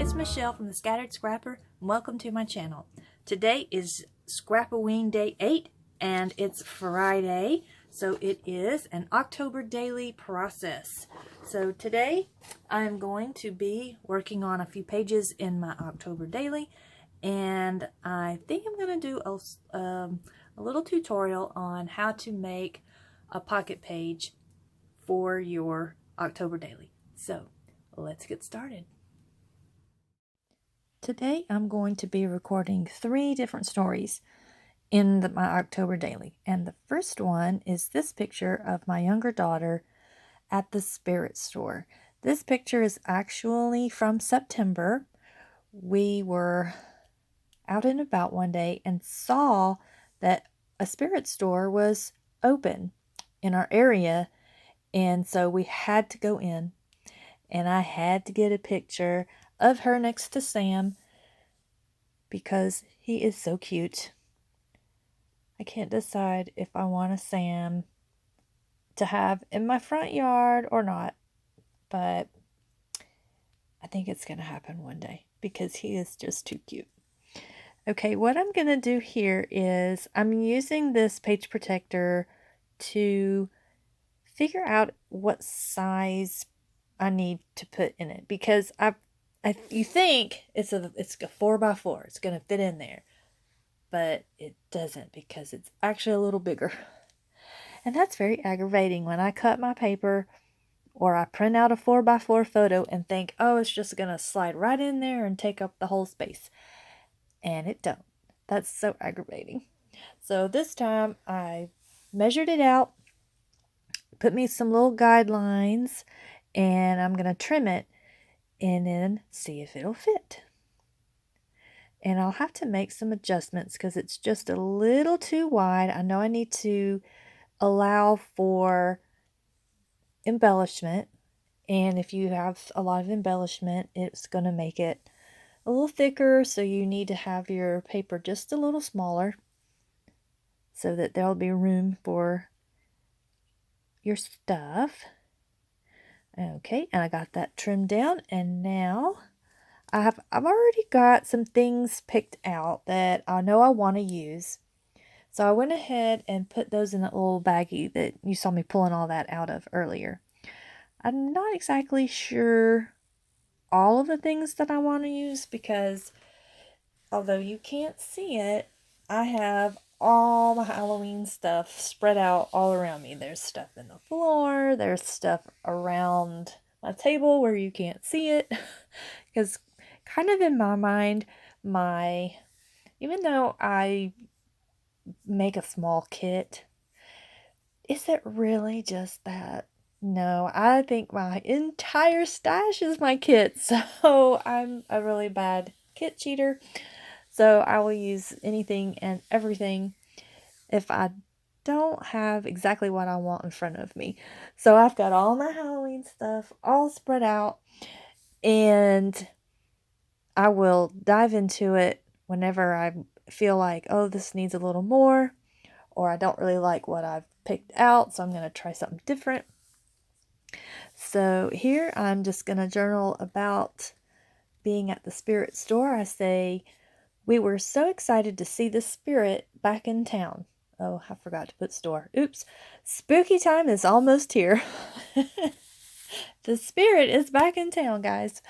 it's Michelle from the Scattered Scrapper, and welcome to my channel. Today is Scrap-O-WEEN Day 8, and it's Friday, so it is an October daily process. So today, I'm going to be working on a few pages in my October daily, and I think I'm going to do a little tutorial on how to make a pocket page for your October daily. So, let's get started. Today I'm going to be recording 3 different stories in my October daily. And the first one is this picture of my younger daughter at the spirit store. This picture is actually from September. We were out and about one day and saw that a spirit store was open in our area. And so we had to go in. And I had to get a picture of her next to Sam because he is so cute. I can't decide if I want a Sam to have in my front yard or not, but I think it's going to happen one day because he is just too cute. Okay, what I'm going to do here is I'm using this page protector to figure out what size I need to put in it, because you think it's a 4x4, it's going to fit in there, but it doesn't, because it's actually a little bigger. And that's very aggravating when I cut my paper or I print out a 4x4 photo and think, oh, it's just going to slide right in there and take up the whole space. And it don't. That's so aggravating. So this time I measured it out, put me some little guidelines, and I'm going to trim it and then see if it'll fit. And I'll have to make some adjustments because it's just a little too wide. I know I need to allow for embellishment. And if you have a lot of embellishment, it's going to make it a little thicker. So you need to have your paper just a little smaller so that there'll be room for your stuff. Okay, and I got that trimmed down, and now I've already got some things picked out that I know I want to use. So I went ahead and put those in that little baggie that you saw me pulling all that out of earlier. I'm not exactly sure all of the things that I want to use because although you can't see it, I have all the Halloween stuff spread out all around me. There's stuff in the floor, there's stuff around my table where you can't see it. Because kind of in my mind, even though I make a small kit, is it really just that? No, I think my entire stash is my kit. So I'm a really bad kit cheater. So I will use anything and everything if I don't have exactly what I want in front of me. So I've got all my Halloween stuff all spread out, and I will dive into it whenever I feel like, oh, this needs a little more, or I don't really like what I've picked out, so I'm going to try something different. So here I'm just going to journal about being at the spirit store. I say, we were so excited to see the spirit back in town. Oh, I forgot to put store. Oops. Spooky time is almost here. The spirit is back in town, guys.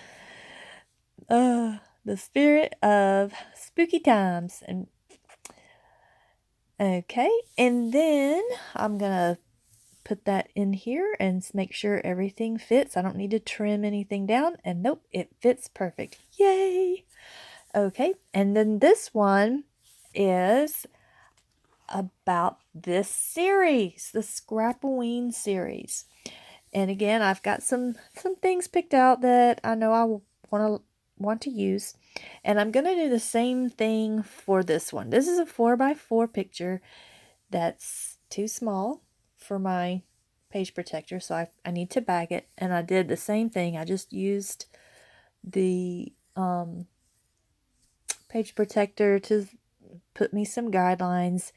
The spirit of spooky times. And okay, and then I'm going to put that in here and make sure everything fits. I don't need to trim anything down. And nope, it fits perfect. Yay! Okay, and then this one is about this series, the Scrap-O-WEEN series. And again, I've got some things picked out that I know I want to use. And I'm going to do the same thing for this one. This is a 4x4 picture that's too small for my page protector, so I need to bag it. And I did the same thing. I just used the page protector to put me some guidelines,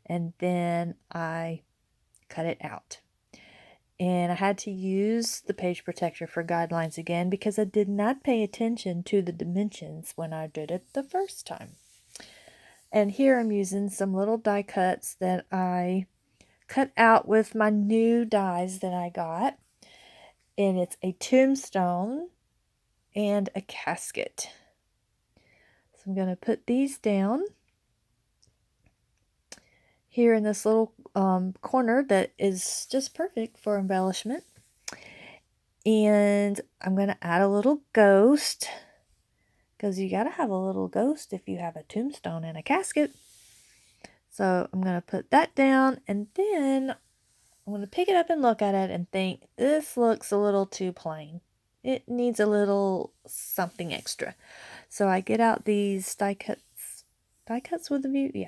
and then I cut it out. And I had to use the page protector for guidelines again because I did not pay attention to the dimensions when I did it the first time. And here I'm using some little die cuts that I cut out with my new dies that I got. And it's a tombstone and a casket. So I'm going to put these down here in this little corner that is just perfect for embellishment. And I'm going to add a little ghost, because you got to have a little ghost if you have a tombstone and a casket. So I'm going to put that down, and then I'm going to pick it up and look at it and think, this looks a little too plain. It needs a little something extra. So I get out these die cuts with a view,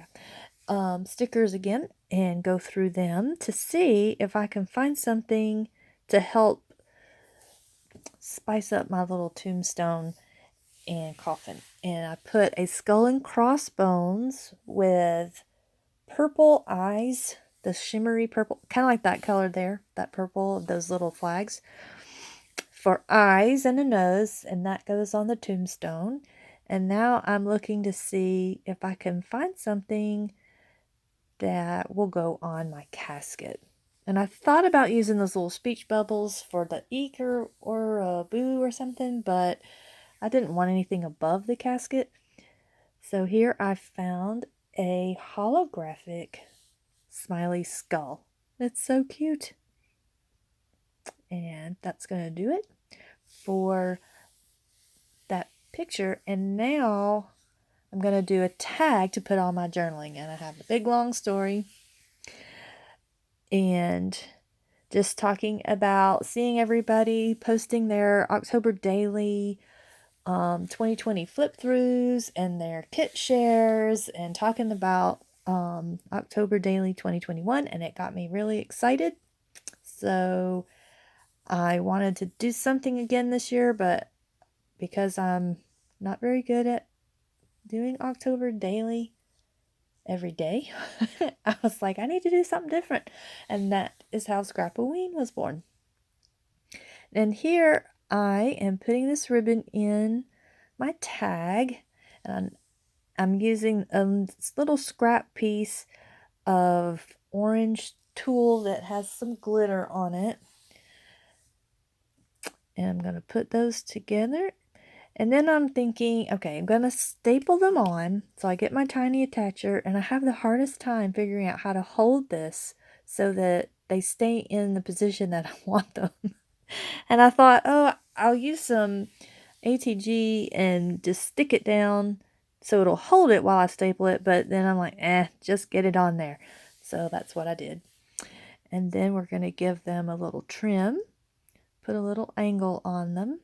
stickers again, and go through them to see if I can find something to help spice up my little tombstone and coffin. And I put a skull and crossbones with purple eyes, the shimmery purple, kind of like that color there, that purple of those little flags, for eyes and a nose, and that goes on the tombstone. And now I'm looking to see if I can find something that will go on my casket. And I thought about using those little speech bubbles for the eek or a boo or something, but I didn't want anything above the casket. So here I found a holographic smiley skull. It's so cute. And that's going to do it for that picture. And now I'm going to do a tag to put on my journaling. And I have a big long story. And just talking about seeing everybody posting their October daily 2020 flip throughs and their kit shares, and talking about October daily 2021, and it got me really excited. So I wanted to do something again this year, but because I'm not very good at doing October daily every day, I was like, I need to do something different. And that is how Scrap-O-WEEN was born. And here I am putting this ribbon in my tag, and I'm using a little scrap piece of orange tulle that has some glitter on it. And I'm going to put those together. And then I'm thinking, okay, I'm going to staple them on. So I get my tiny attacher, and I have the hardest time figuring out how to hold this so that they stay in the position that I want them. And I thought, oh, I'll use some ATG and just stick it down so it'll hold it while I staple it. But then I'm like, just get it on there. So that's what I did. And then we're going to give them a little trim, put a little angle on them.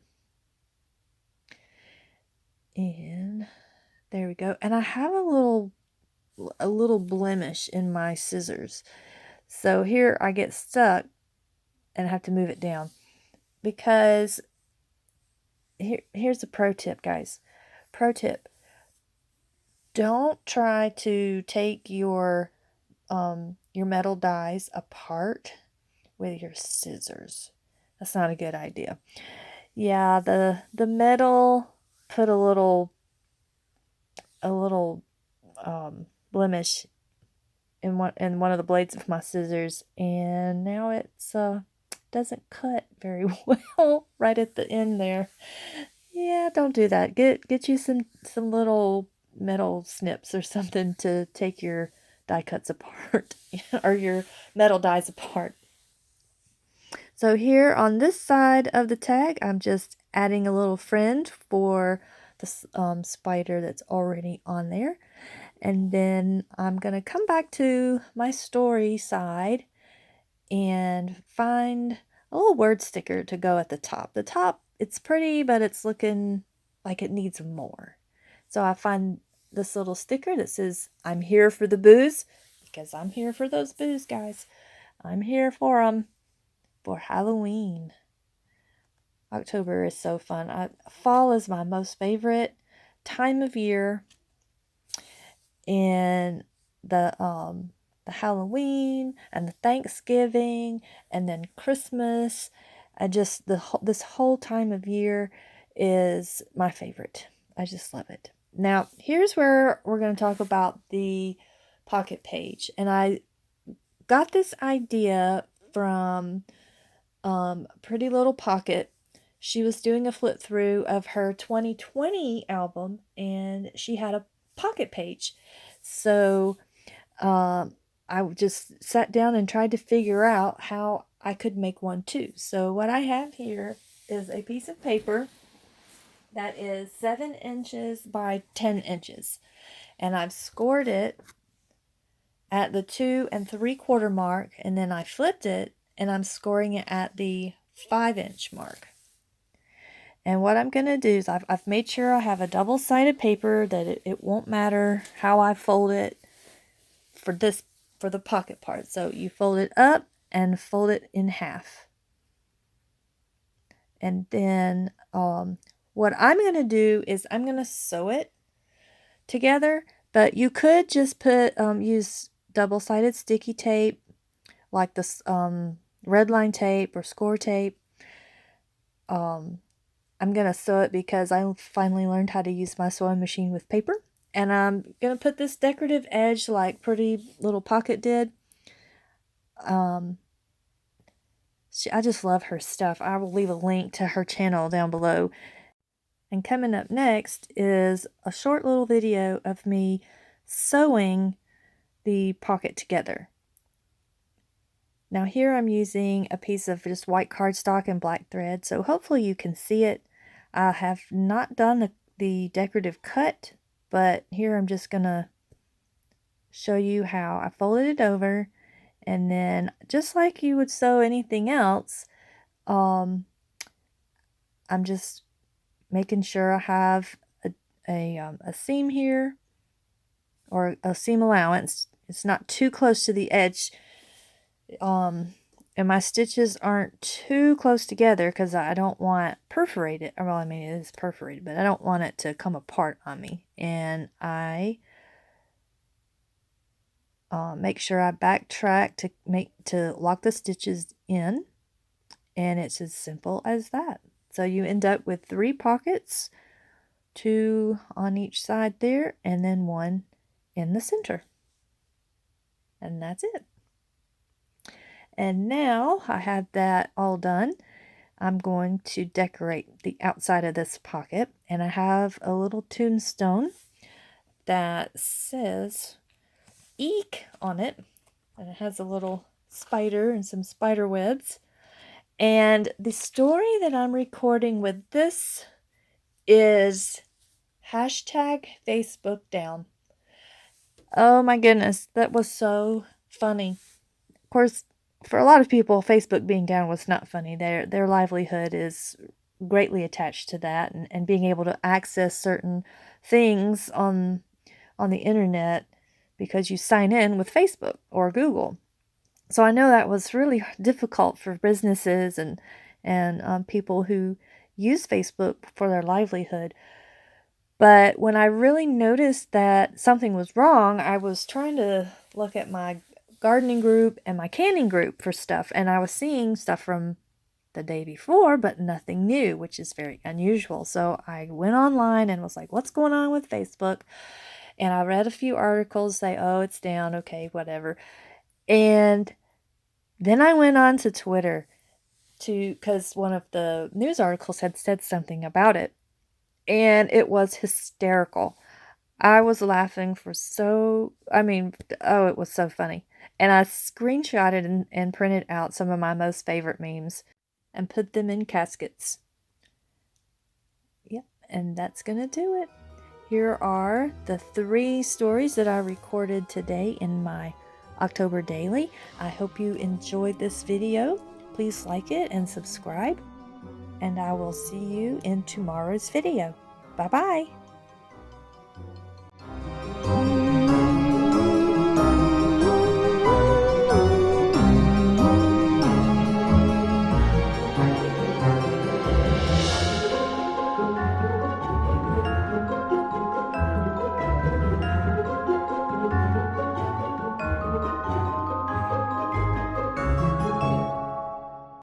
And there we go. And I have a little blemish in my scissors. So here I get stuck and I have to move it down. Because here's a pro tip, guys. Pro tip. Don't try to take your metal dies apart with your scissors. That's not a good idea. Yeah, the metal put a little blemish in one of the blades of my scissors, and now it's doesn't cut very well right at the end there. Yeah, don't do that. Get you some little metal snips or something to take your die cuts apart or your metal dies apart. So here on this side of the tag, I'm just adding a little friend for the spider that's already on there. And then I'm going to come back to my story side and find a little word sticker to go at the top. The top, it's pretty, but it's looking like it needs more. So I find this little sticker that says, I'm here for the booze, because I'm here for those booze, guys. I'm here for them for Halloween. October is so fun. Fall is my most favorite time of year. And the the Halloween and the Thanksgiving and then Christmas. This whole time of year is my favorite. I just love it. Now, here's where we're going to talk about the pocket page. And I got this idea from PrettyLittlePocket. She was doing a flip through of her 2020 album, and she had a pocket page. So I just sat down and tried to figure out how I could make one too. So what I have here is a piece of paper that is 7 inches by 10 inches. And I've scored it at the 2 3/4 mark, and then I flipped it and I'm scoring it at the 5-inch mark. And what I'm going to do is I've made sure I have a double-sided paper that it won't matter how I fold it for the pocket part. So you fold it up and fold it in half. And then what I'm going to do is I'm going to sew it together, but you could just use double-sided sticky tape like this red line tape or score tape. I'm going to sew it because I finally learned how to use my sewing machine with paper. And I'm going to put this decorative edge like PrettyLittlePocket did. I just love her stuff. I will leave a link to her channel down below. And coming up next is a short little video of me sewing the pocket together. Now here I'm using a piece of just white cardstock and black thread, so hopefully you can see it. I have not done the decorative cut, but here I'm just going to show you how I folded it over, and then just like you would sew anything else, I'm just making sure I have a seam here, or a seam allowance. It's not too close to the edge, and my stitches aren't too close together because I don't want perforated. Well, I mean, it is perforated, but I don't want it to come apart on me. And I make sure I backtrack to lock the stitches in, and it's as simple as that. So you end up with 3 pockets, 2 on each side there, and then 1 in the center. And that's it. And now I have that all done. I'm going to decorate the outside of this pocket, and I have a little tombstone that says "Eek" on it, and it has a little spider and some spider webs. And the story that I'm recording with this is #FacebookDown. Oh my goodness, that was so funny. Of course, for a lot of people, Facebook being down was not funny. Their livelihood is greatly attached to that, and being able to access certain things on the internet because you sign in with Facebook or Google. So I know that was really difficult for businesses and people who use Facebook for their livelihood. But when I really noticed that something was wrong, I was trying to look at my gardening group and my canning group for stuff, and I was seeing stuff from the day before, but nothing new, which is very unusual. So I went online and was like, what's going on with Facebook? And I read a few articles say, oh, it's down, okay, whatever. And then I went on to Twitter because one of the news articles had said something about it, and it was hysterical. I was laughing it was so funny. And I screenshotted and printed out some of my most favorite memes and put them in caskets. Yep, and that's going to do it. Here are the 3 stories that I recorded today in my October Daily. I hope you enjoyed this video. Please like it and subscribe. And I will see you in tomorrow's video. Bye-bye.